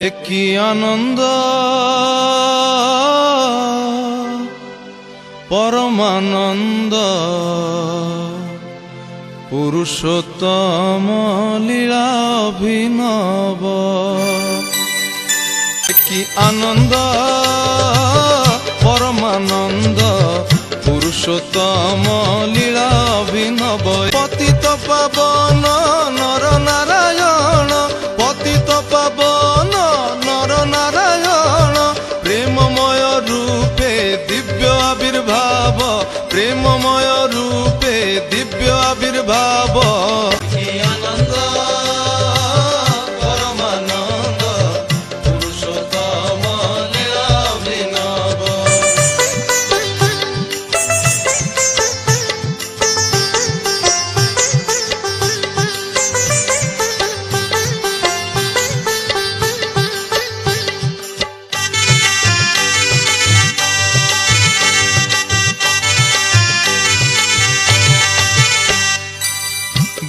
কি আনন্দ পরমানন্দ পুরুষোত্তম লীলা অভিনব। কি আনন্দ পরমানন্দ পুরুষোত্তম লীলা অভিনব। পতিত পাবন নর নারায়ণ, পতিত পাবন নর নারায়ণ, প্রেমময় রূপে দিব্য আবির্ভাব, প্রেমময় রূপে দিব্য আবির্ভাব। কি আনন্দ পরমানন্দ পুরুষোত্তম লীলা অভিনব।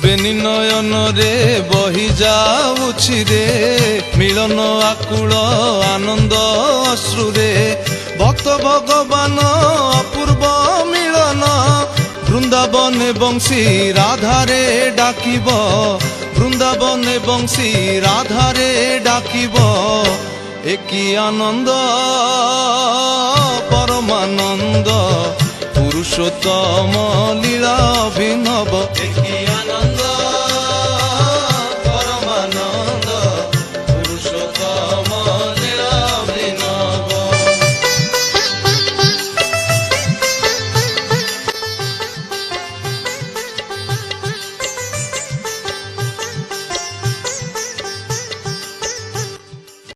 বেনি নয়ন রে বহি যাউছি রে, মিলন আকুল আনন্দ অশ্রুরে। ভক্ত ভগবান অপূর্ব মিলন, বৃন্দাবনে বংশী রাধারে ডাকিব, বৃন্দাবনে বংশী রাধারে ডাকিব। কি আনন্দ পরমানন্দ পুরুষোত্তম লীলা অভিনব।